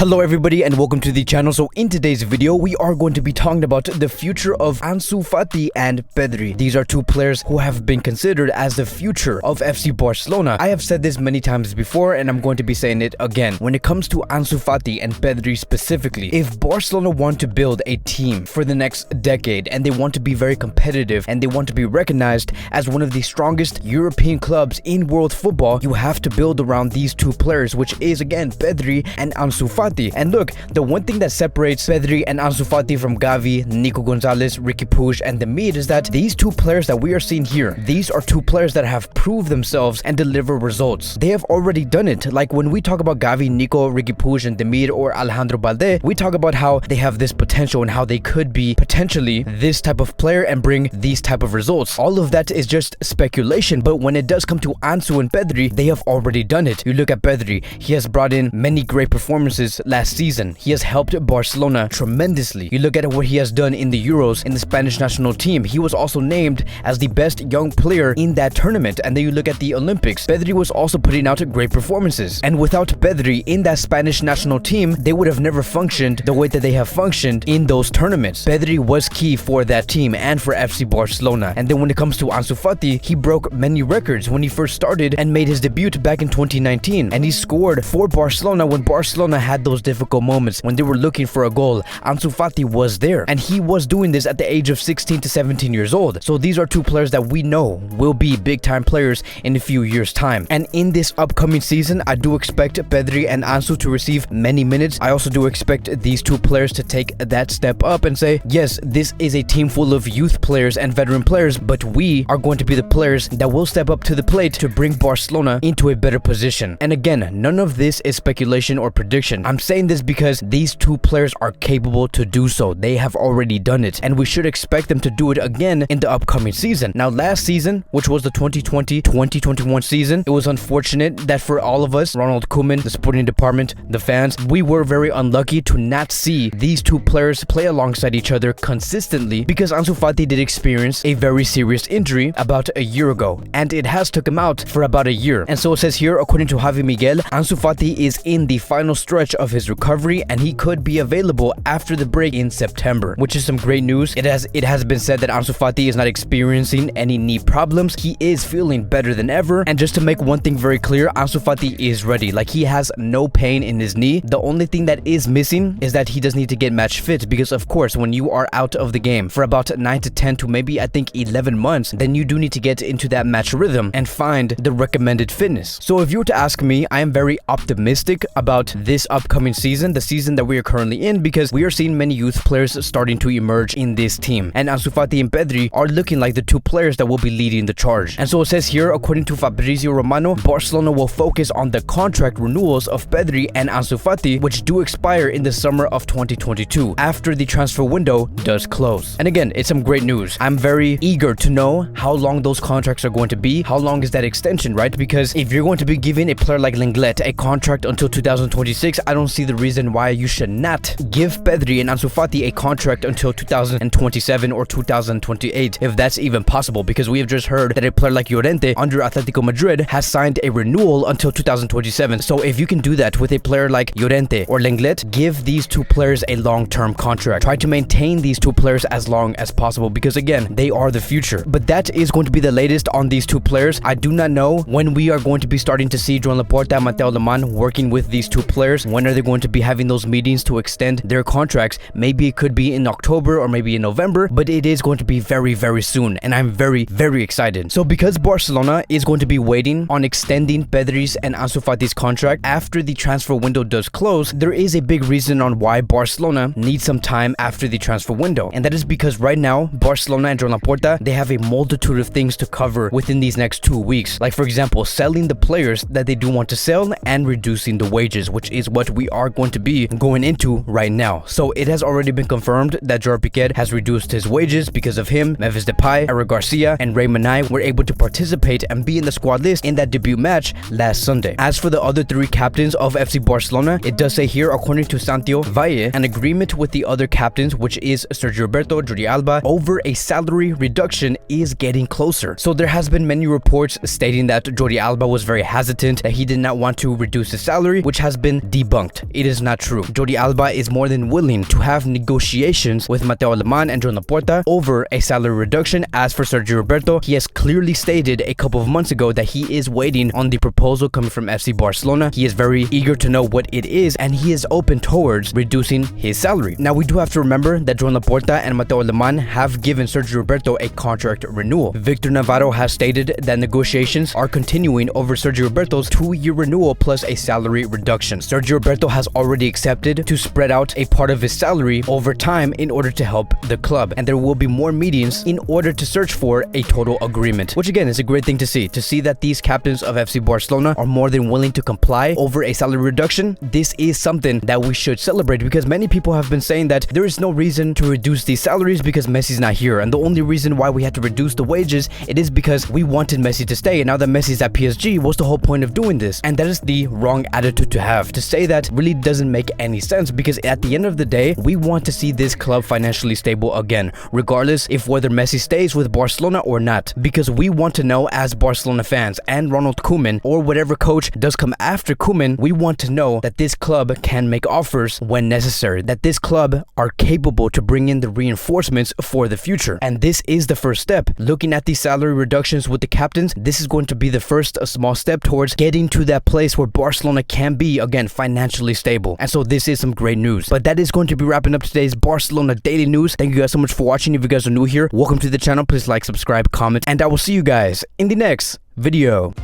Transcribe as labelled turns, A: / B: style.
A: Hello everybody and welcome to the channel. So in today's video we are going to be talking about the future of Ansu Fati and Pedri. These are two players who have been considered as the future of FC Barcelona. I have said this many times before and I'm going to be saying it again. When it comes to Ansu Fati and Pedri specifically, if Barcelona want to build a team for the next decade and they want to be very competitive and they want to be recognized as one of the strongest European clubs in world football, you have to build around these two players, which is again Pedri and Ansu Fati. And look, the one thing that separates Pedri and Ansu Fati from Gavi, Nico Gonzalez, Ricky Puig, and Demir is that these two players that we are seeing here, these are two players that have proved themselves and deliver results. They have already done it. Like when we talk about Gavi, Nico, Ricky Puig, and Demir, or Alejandro Balde, we talk about how they have this potential and how they could be potentially this type of player and bring these type of results. All of that is just speculation, but when it does come to Ansu and Pedri, they have already done it. You look at Pedri, he has brought in many great performances last season. He has helped Barcelona tremendously. You look at what he has done in the Euros in the Spanish national team. He was also named as the best young player in that tournament. And then you look at the Olympics. Pedri was also putting out great performances. And without Pedri in that Spanish national team, they would have never functioned the way that they have functioned in those tournaments. Pedri was key for that team and for FC Barcelona. And then when it comes to Ansu Fati, he broke many records when he first started and made his debut back in 2019. And he scored for Barcelona when Barcelona had those difficult moments when they were looking for a goal. Ansu Fati was there and he was doing this at the age of 16 to 17 years old. So these are two players that we know will be big time players in a few years time. And in this upcoming season, I do expect Pedri and Ansu to receive many minutes. I also do expect these two players to take that step up and say, yes, this is a team full of youth players and veteran players, but we are going to be the players that will step up to the plate to bring Barcelona into a better position. And again, none of this is speculation or prediction. I'm saying this because these two players are capable to do so. They have already done it and we should expect them to do it again in the upcoming season. Now last season, which was the 2020-2021 season, it was unfortunate that for all of us, Ronald Koeman, the sporting department, the fans, we were very unlucky to not see these two players play alongside each other consistently because Ansu Fati did experience a very serious injury about a year ago and it has took him out for about a year. And so it says here, according to Javi Miguel, Ansu Fati is in the final stretch of his recovery and he could be available after the break in September, which is some great news. It has been said that Ansu Fati is not experiencing any knee problems. He is feeling better than ever. And just to make one thing very clear, Ansu Fati is ready. Like he has no pain in his knee. The only thing that is missing is that he does need to get match fit because of course when you are out of the game for about 9 to 10 to maybe I think 11 months, then you do need to get into that match rhythm and find the recommended fitness. So if you were to ask me, I am very optimistic about this upcoming season, the season that we are currently in, because we are seeing many youth players starting to emerge in this team. And Ansu Fati and Pedri are looking like the two players that will be leading the charge. And so it says here, according to Fabrizio Romano, Barcelona will focus on the contract renewals of Pedri and Ansu Fati, which do expire in the summer of 2022 after the transfer window does close. And again, it's some great news. I'm very eager to know how long those contracts are going to be. How long is that extension, right? Because if you're going to be giving a player like Lenglet a contract until 2026, I don't see the reason why you should not give Pedri and Ansu Fati a contract until 2027 or 2028, if that's even possible, because we have just heard that a player like Llorente under Atletico Madrid has signed a renewal until 2027. So if you can do that with a player like Llorente or Lenglet, give these two players a long-term contract. Try to maintain these two players as long as possible because again, they are the future. But that is going to be the latest on these two players. I do not know when we are going to be starting to see Laporta Mateu Alemany working with these two players. When are they going to be having those meetings to extend their contracts? Maybe it could be in October or maybe in November, but it is going to be very, very soon. And I'm very, very excited. So because Barcelona is going to be waiting on extending Pedri's and Ansu Fati's contract after the transfer window does close, there is a big reason on why Barcelona needs some time after the transfer window. And that is because right now, Barcelona and Joan Laporta, they have a multitude of things to cover within these next 2 weeks. Like for example, selling the players that they do want to sell and reducing the wages, which is what we are going to be going into right now. So it has already been confirmed that Gerard Piqué has reduced his wages. Because of him, Memphis Depay, Eric Garcia, and Ray Manai were able to participate and be in the squad list in that debut match last Sunday. As for the other three captains of FC Barcelona, it does say here, according to Santiago Valle, an agreement with the other captains, which is Sergio Roberto, Jordi Alba, over a salary reduction is getting closer. So there has been many reports stating that Jordi Alba was very hesitant, that he did not want to reduce his salary, which has been debunked. fact, it is not true. Jordi Alba is more than willing to have negotiations with Mateu Alemany and Joan Laporta over a salary reduction. As for Sergio Roberto, he has clearly stated a couple of months ago that he is waiting on the proposal coming from FC Barcelona. He is very eager to know what it is, and he is open towards reducing his salary. Now, we do have to remember that Joan Laporta and Mateu Alemany have given Sergio Roberto a contract renewal. Victor Navarro has stated that negotiations are continuing over Sergio Roberto's 2-year renewal plus a salary reduction. Sergio Roberto has already accepted to spread out a part of his salary over time in order to help the club, and there will be more meetings in order to search for a total agreement, which again is a great thing to see that these captains of FC Barcelona are more than willing to comply over a salary reduction. This is something that we should celebrate, because many people have been saying that there is no reason to reduce these salaries because Messi's not here, and the only reason why we had to reduce the wages, it is because we wanted Messi to stay, and now that Messi's at PSG, what's the whole point of doing this? And that is the wrong attitude to have. To say that really doesn't make any sense, because at the end of the day, we want to see this club financially stable again, regardless if whether Messi stays with Barcelona or not, because we want to know as Barcelona fans, and Ronald Koeman or whatever coach does come after Koeman, we want to know that this club can make offers when necessary, that this club are capable to bring in the reinforcements for the future. And this is the first step. Looking at the salary reductions with the captains, this is going to be the first small step towards getting to that place where Barcelona can be again financially stable. And so this is some great news. But that is going to be wrapping up today's Barcelona daily news. Thank you guys so much for watching. If you guys are new here, welcome to the channel. Please like, subscribe, comment, and I will see you guys in the next video.